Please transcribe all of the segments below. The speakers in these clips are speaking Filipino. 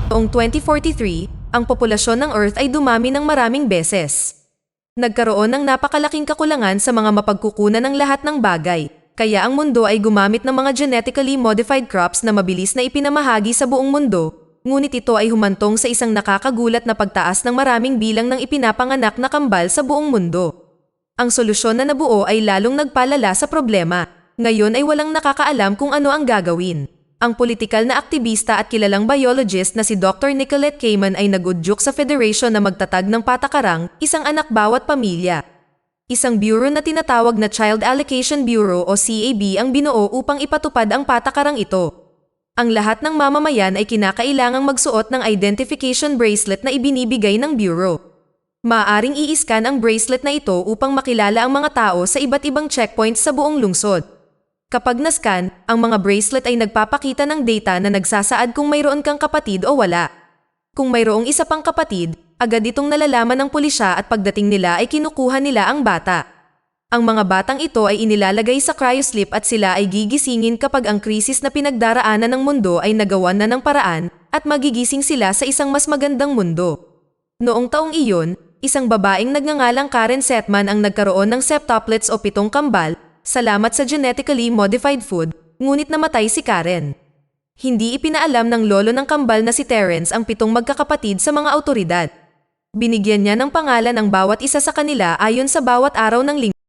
Noong 2043, ang populasyon ng Earth ay dumami ng maraming beses. Nagkaroon ng napakalaking kakulangan sa mga mapagkukunan ng lahat ng bagay, kaya ang mundo ay gumamit ng mga genetically modified crops na mabilis na ipinamahagi sa buong mundo, ngunit ito ay humantong sa isang nakakagulat na pagtaas ng maraming bilang ng ipinapanganak na kambal sa buong mundo. Ang solusyon na nabuo ay lalong nagpalala sa problema. Ngayon ay walang nakakaalam kung ano ang gagawin. Ang politikal na aktivista at kilalang biologist na si Dr. Nicolette Kamen ay nag-udyok sa federation na magtatag ng patakarang, isang anak bawat pamilya. Isang bureau na tinatawag na Child Allocation Bureau o CAB ang binuo upang ipatupad ang patakarang ito. Ang lahat ng mamamayan ay kinakailangang magsuot ng identification bracelet na ibinibigay ng bureau. Maaaring i-scan ang bracelet na ito upang makilala ang mga tao sa iba't ibang checkpoints sa buong lungsod. Kapag na-scan, ang mga bracelet ay nagpapakita ng data na nagsasaad kung mayroon kang kapatid o wala. Kung mayroong isa pang kapatid, agad itong nalalaman ng pulisya at pagdating nila ay kinukuha nila ang bata. Ang mga batang ito ay inilalagay sa cryosleep at sila ay gigisingin kapag ang krisis na pinagdaraanan ng mundo ay nagawan na ng paraan at magigising sila sa isang mas magandang mundo. Noong taong iyon, isang babaeng nagngangalang Karen Setman ang nagkaroon ng septuplets o 7 kambal, salamat sa genetically modified food, ngunit namatay si Karen. Hindi ipinaalam ng lolo ng kambal na si Terence ang 7 magkakapatid sa mga awtoridad. Binigyan niya ng pangalan ang bawat isa sa kanila ayon sa bawat araw ng linggo.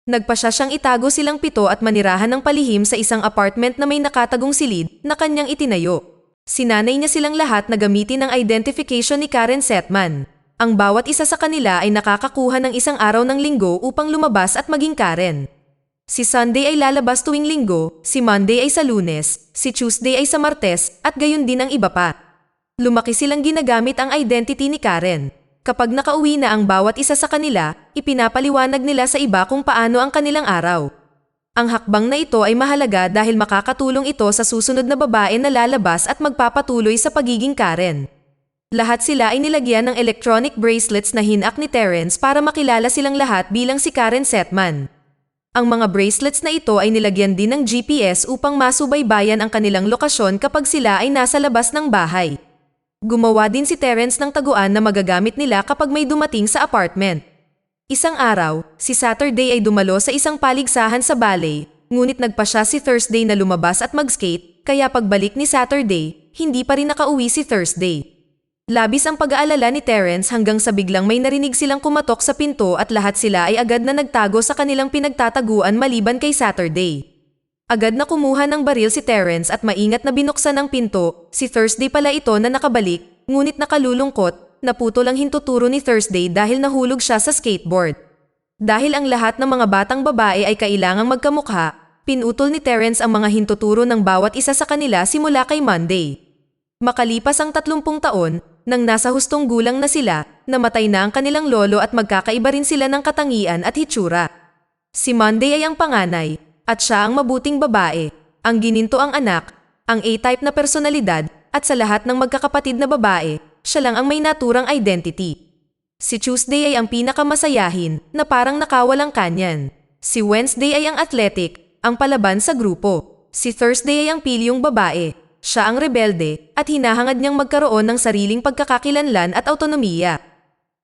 Nagpasya siyang itago silang 7 at manirahan ng palihim sa isang apartment na may nakatagong silid na kanyang itinayo. Sinanay niya silang lahat na gamitin ang identification ni Karen Setman. Ang bawat isa sa kanila ay nakakakuha ng isang araw ng linggo upang lumabas at maging Karen. Si Sunday ay lalabas tuwing linggo, si Monday ay sa Lunes, si Tuesday ay sa Martes, at gayon din ang iba pa. Lumaki silang ginagamit ang identity ni Karen. Kapag nakauwi na ang bawat isa sa kanila, ipinapaliwanag nila sa iba kung paano ang kanilang araw. Ang hakbang na ito ay mahalaga dahil makakatulong ito sa susunod na babae na lalabas at magpapatuloy sa pagiging Karen. Lahat sila ay nilagyan ng electronic bracelets na hinak ni Terence para makilala silang lahat bilang si Karen Setman. Ang mga bracelets na ito ay nilagyan din ng GPS upang masubaybayan ang kanilang lokasyon kapag sila ay nasa labas ng bahay. Gumawa din si Terence ng taguan na magagamit nila kapag may dumating sa apartment. Isang araw, si Saturday ay dumalo sa isang paligsahan sa ballet, ngunit nagpasya si Thursday na lumabas at mag-skate, kaya pagbalik ni Saturday, hindi pa rin nakauwi si Thursday. Labis ang pag-aalala ni Terence hanggang sa biglang may narinig silang kumatok sa pinto at lahat sila ay agad na nagtago sa kanilang pinagtataguan maliban kay Saturday. Agad na kumuha ng baril si Terence at maingat na binuksan ang pinto, si Thursday pala ito na nakabalik, ngunit nakalulungkot, naputol ang hintuturo ni Thursday dahil nahulog siya sa skateboard. Dahil ang lahat ng mga batang babae ay kailangang magkamukha, pinutol ni Terence ang mga hintuturo ng bawat isa sa kanila simula kay Monday. Makalipas ang 30 taon, nang nasa hustong gulang na sila, namatay na ang kanilang lolo at magkakaiba rin sila ng katangian at hitsura. Si Monday ay ang panganay, at siya ang mabuting babae, ang gininto ang anak, ang A-type na personalidad, at sa lahat ng magkakapatid na babae, siya lang ang may naturang identity. Si Tuesday ay ang pinakamasayahin, na parang nakawalang kanyan. Si Wednesday ay ang athletic, ang palaban sa grupo. Si Thursday ay ang pilyong babae. Siya ang rebelde at hinahangad niyang magkaroon ng sariling pagkakakilanlan at autonomiya.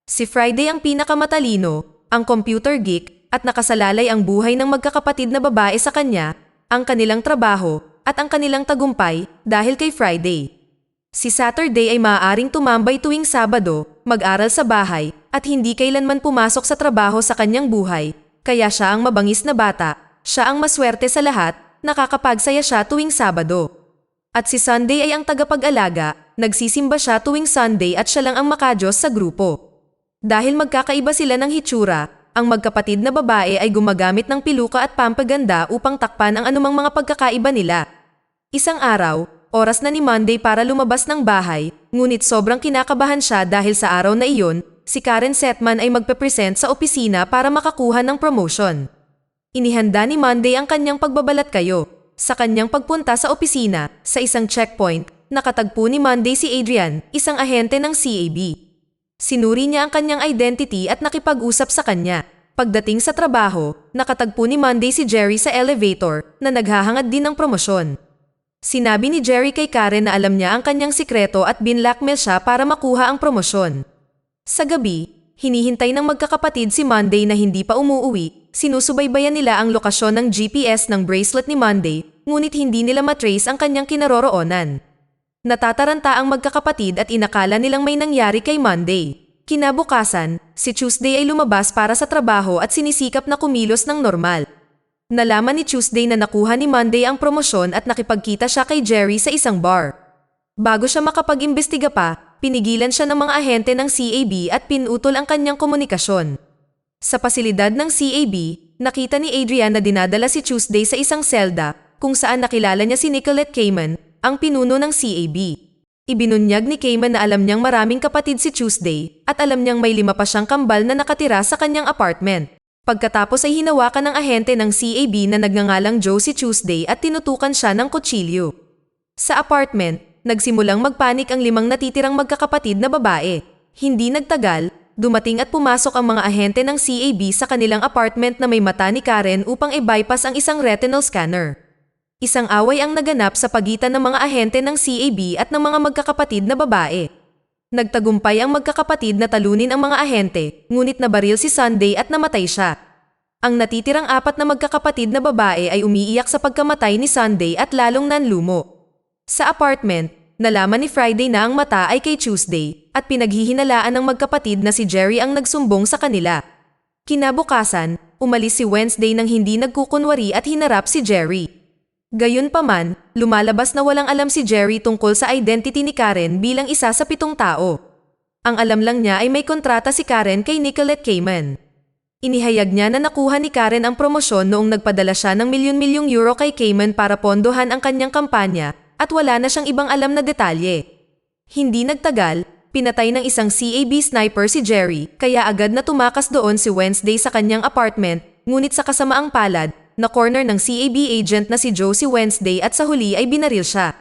Si Friday ang pinakamatalino, ang computer geek at nakasalalay ang buhay ng magkakapatid na babae sa kanya, ang kanilang trabaho at ang kanilang tagumpay dahil kay Friday. Si Saturday ay maaaring tumambay tuwing Sabado, mag-aral sa bahay at hindi kailanman pumasok sa trabaho sa kanyang buhay, kaya siya ang mabangis na bata, siya ang maswerte sa lahat, nakakapagsaya siya tuwing Sabado. At si Sunday ay ang tagapag-alaga, nagsisimba siya tuwing Sunday at siya lang ang makadiyos sa grupo. Dahil magkakaiba sila ng hitsura, ang magkapatid na babae ay gumagamit ng piluka at pampaganda upang takpan ang anumang mga pagkakaiba nila. Isang araw, oras na ni Monday para lumabas ng bahay, ngunit sobrang kinakabahan siya dahil sa araw na iyon, si Karen Setman ay magpe-present sa opisina para makakuha ng promotion. Inihanda ni Monday ang kanyang pagbabalat kayo. Sa kanyang pagpunta sa opisina, sa isang checkpoint, nakatagpo ni Monday si Adrian, isang ahente ng CAB. Sinuri niya ang kanyang identity at nakipag-usap sa kanya. Pagdating sa trabaho, nakatagpo ni Monday si Jerry sa elevator na naghahangad din ng promosyon. Sinabi ni Jerry kay Karen na alam niya ang kanyang sikreto at binlackmail siya para makuha ang promosyon. Sa gabi, hinihintay ng magkakapatid si Monday na hindi pa umuuwi, sinusubaybayan nila ang lokasyon ng GPS ng bracelet ni Monday, ngunit hindi nila matrace ang kanyang kinaroroonan. Natataranta ang magkakapatid at inakala nilang may nangyari kay Monday. Kinabukasan, si Tuesday ay lumabas para sa trabaho at sinisikap na kumilos ng normal. Nalaman ni Tuesday na nakuha ni Monday ang promosyon at nakipagkita siya kay Jerry sa isang bar. Bago siya makapag-imbestiga pa, pinigilan siya ng mga ahente ng CAB at pinutol ang kanyang komunikasyon. Sa pasilidad ng CAB, nakita ni Adrian na dinadala si Tuesday sa isang selda kung saan nakilala niya si Nicolette Cayman, ang pinuno ng CAB. Ibinunyag ni Cayman na alam niyang maraming kapatid si Tuesday at alam niyang may 5 pa siyang kambal na nakatira sa kanyang apartment. Pagkatapos ay hinawakan ng ahente ng CAB na nagngangalang Joe si Tuesday at tinutukan siya ng kutsilyo. Sa apartment, nagsimulang magpanik ang 5 natitirang magkakapatid na babae. Hindi nagtagal, dumating at pumasok ang mga ahente ng CAB sa kanilang apartment na may mata ni Karen upang i-bypass ang isang retinal scanner. Isang away ang naganap sa pagitan ng mga ahente ng CAB at ng mga magkakapatid na babae. Nagtagumpay ang magkakapatid na talunin ang mga ahente, ngunit nabaril si Sunday at namatay siya. Ang natitirang 4 na magkakapatid na babae ay umiiyak sa pagkamatay ni Sunday at lalong nanlumo. Sa apartment, nalaman ni Friday na ang mata ay kay Tuesday at pinaghihinalaan ng magkapatid na si Jerry ang nagsumbong sa kanila. Kinabukasan, umalis si Wednesday nang hindi nagkukunwari at hinarap si Jerry. Gayunpaman, lumalabas na walang alam si Jerry tungkol sa identity ni Karen bilang isa sa 7 tao. Ang alam lang niya ay may kontrata si Karen kay Nicolette Cayman. Inihayag niya na nakuha ni Karen ang promosyon noong nagpadala siya ng milyon-milyong euro kay Cayman para pondohan ang kanyang kampanya at wala na siyang ibang alam na detalye. Hindi nagtagal, pinatay ng isang CAB sniper si Jerry kaya agad na tumakas doon si Wednesday sa kanyang apartment, ngunit sa kasamaang palad, na corner ng CAB agent na si Joe si Wednesday at sa huli ay binaril siya.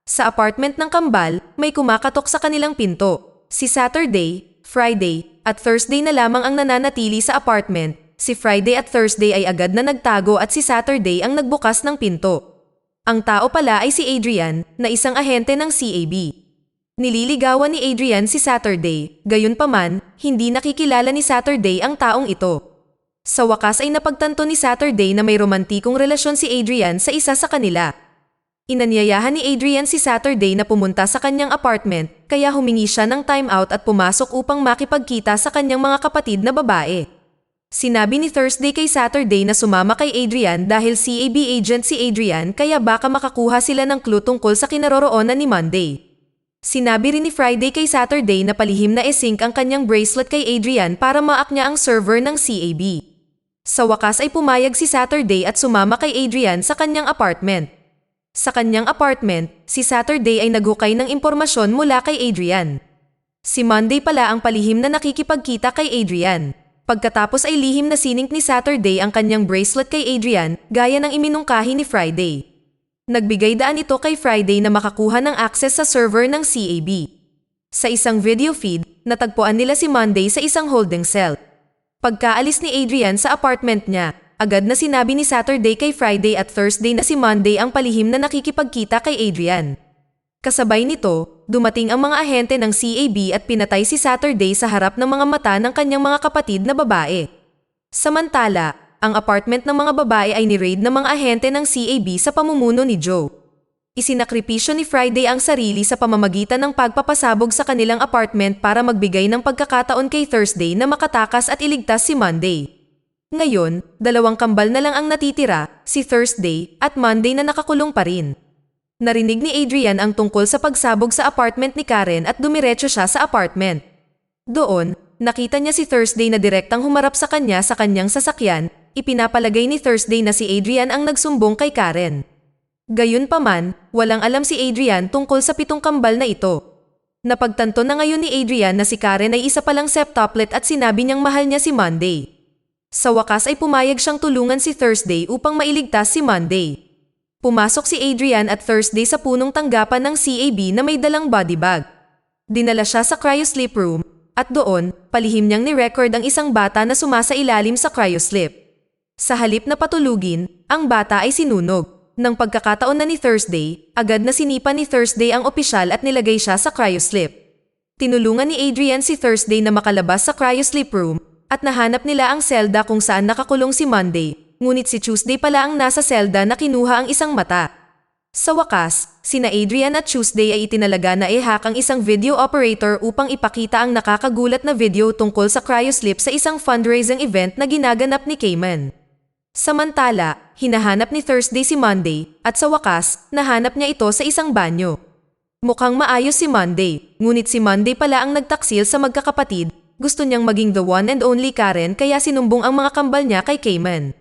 Sa apartment ng kambal, may kumakatok sa kanilang pinto. Si Saturday, Friday, at Thursday na lamang ang nananatili sa apartment. Si Friday at Thursday ay agad na nagtago at si Saturday ang nagbukas ng pinto. Ang tao pala ay si Adrian, na isang ahente ng CAB. Nililigawan ni Adrian si Saturday, gayunpaman, hindi nakikilala ni Saturday ang taong ito. Sa wakas ay napagtanto ni Saturday na may romantikong relasyon si Adrian sa isa sa kanila. Inanyayahan ni Adrian si Saturday na pumunta sa kanyang apartment, kaya humingi siya ng time out at pumasok upang makipagkita sa kanyang mga kapatid na babae. Sinabi ni Thursday kay Saturday na sumama kay Adrian dahil CAB agent si Adrian kaya baka makakuha sila ng clue tungkol sa kinaroroonan ni Monday. Sinabi rin ni Friday kay Saturday na palihim na e-sync ang kanyang bracelet kay Adrian para ma-hack niya ang server ng CAB. Sa wakas ay pumayag si Saturday at sumama kay Adrian sa kanyang apartment. Sa kanyang apartment, si Saturday ay naghukay ng impormasyon mula kay Adrian. Si Monday pala ang palihim na nakikipagkita kay Adrian. Pagkatapos ay lihim na sinink ni Saturday ang kanyang bracelet kay Adrian gaya ng iminungkahi ni Friday. Nagbigay daan ito kay Friday na makakuha ng access sa server ng CAB. Sa isang video feed, natagpuan nila si Monday sa isang holding cell. Pagkaalis ni Adrian sa apartment niya, agad na sinabi ni Saturday kay Friday at Thursday na si Monday ang palihim na nakikipagkita kay Adrian. Kasabay nito, dumating ang mga ahente ng CAB at pinatay si Saturday sa harap ng mga mata ng kanyang mga kapatid na babae. Samantala, ang apartment ng mga babae ay ni-raid ng mga ahente ng CAB sa pamumuno ni Joe. Isinakripisyo ni Friday ang sarili sa pamamagitan ng pagpapasabog sa kanilang apartment para magbigay ng pagkakataon kay Thursday na makatakas at iligtas si Monday. Ngayon, 2 kambal na lang ang natitira, si Thursday at Monday na nakakulong pa rin. Narinig ni Adrian ang tungkol sa pagsabog sa apartment ni Karen at dumiretso siya sa apartment. Doon, nakita niya si Thursday na direktang humarap sa kanya sa kanyang sasakyan, ipinapalagay ni Thursday na si Adrian ang nagsumbong kay Karen. Gayunpaman, walang alam si Adrian tungkol sa 7 kambal na ito. Napagtanto na ngayon ni Adrian na si Karen ay isa palang septuplet at sinabi niyang mahal niya si Monday. Sa wakas ay pumayag siyang tulungan si Thursday upang mailigtas si Monday. Pumasok si Adrian at Thursday sa punong tanggapan ng CAB na may dalang body bag. Dinala siya sa cryosleep room at doon, palihim niyang ni-record ang isang bata na sumasa ilalim sa cryoslip. Sa halip na patulugin, ang bata ay sinunog. Nang pagkakataon na ni Thursday, agad na sinipa ni Thursday ang opisyal at nilagay siya sa cryosleep. Tinulungan ni Adrian si Thursday na makalabas sa cryosleep room at nahanap nila ang selda kung saan nakakulong si Monday, ngunit si Tuesday pala ang nasa selda na kinuha ang isang mata. Sa wakas, sina Adrian at Tuesday ay itinalaga na i-hack ang isang video operator upang ipakita ang nakakagulat na video tungkol sa cryosleep sa isang fundraising event na ginaganap ni Cayman. Samantala, hinahanap ni Thursday si Monday at sa wakas, nahanap niya ito sa isang banyo. Mukhang maayos si Monday, ngunit si Monday pala ang nagtaksil sa magkakapatid. Gusto niyang maging the one and only Karen kaya sinumbong ang mga kambal niya kay Cayman.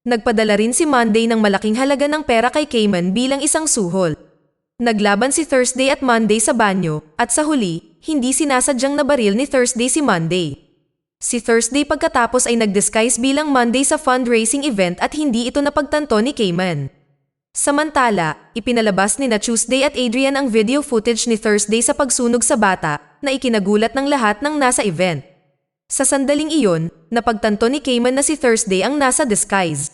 Nagpadala rin si Monday ng malaking halaga ng pera kay Cayman bilang isang suhol. Naglaban si Thursday at Monday sa banyo at sa huli, hindi sinasadyang nabaril ni Thursday si Monday. Si Thursday pagkatapos ay nag-disguise bilang Monday sa fundraising event at hindi ito napagtanto ni Cayman. Samantala, ipinalabas ni na Tuesday at Adrian ang video footage ni Thursday sa pagsunog sa bata na ikinagulat ng lahat ng nasa event. Sa sandaling iyon, napagtanto ni Cayman na si Thursday ang nasa disguise.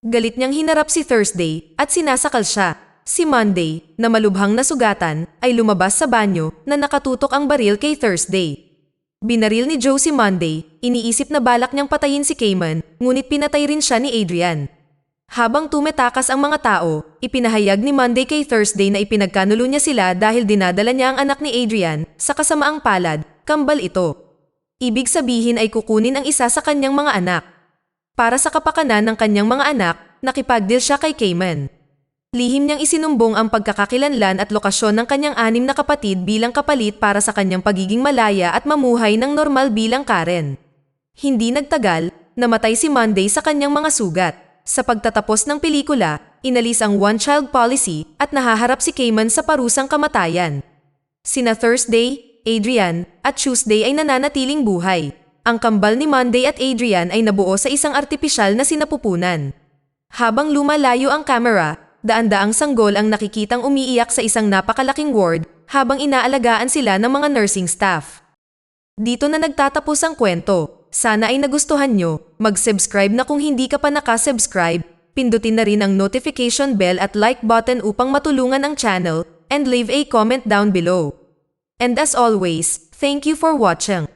Galit niyang hinarap si Thursday at sinasakal siya. Si Monday, na malubhang nasugatan, ay lumabas sa banyo na nakatutok ang baril kay Thursday. Binaril ni Joe si Monday, iniisip na balak niyang patayin si Cayman, ngunit pinatay rin siya ni Adrian. Habang tumetakas ang mga tao, ipinahayag ni Monday kay Thursday na ipinagkanulo niya sila dahil dinadala niya ang anak ni Adrian, sa kasamaang palad, kambal ito. Ibig sabihin ay kukunin ang isa sa kanyang mga anak. Para sa kapakanan ng kanyang mga anak, nakipagdeal siya kay Cayman. Lihim niyang isinumbong ang pagkakakilanlan at lokasyon ng kanyang 6 na kapatid bilang kapalit para sa kanyang pagiging malaya at mamuhay ng normal bilang Karen. Hindi nagtagal, namatay si Monday sa kanyang mga sugat. Sa pagtatapos ng pelikula, inalis ang one-child policy at nahaharap si Cayman sa parusang kamatayan. Sina Thursday, Adrian, at Tuesday ay nananatiling buhay. Ang kambal ni Monday at Adrian ay nabuo sa isang artipisyal na sinapupunan. Habang lumalayo ang camera, daan-daang sanggol ang nakikitang umiiyak sa isang napakalaking ward habang inaalagaan sila ng mga nursing staff. Dito na nagtatapos ang kwento. Sana ay nagustuhan nyo. Mag-subscribe na kung hindi ka pa nakasubscribe. Pindutin na rin ang notification bell at like button upang matulungan ang channel and leave a comment down below. And as always, thank you for watching.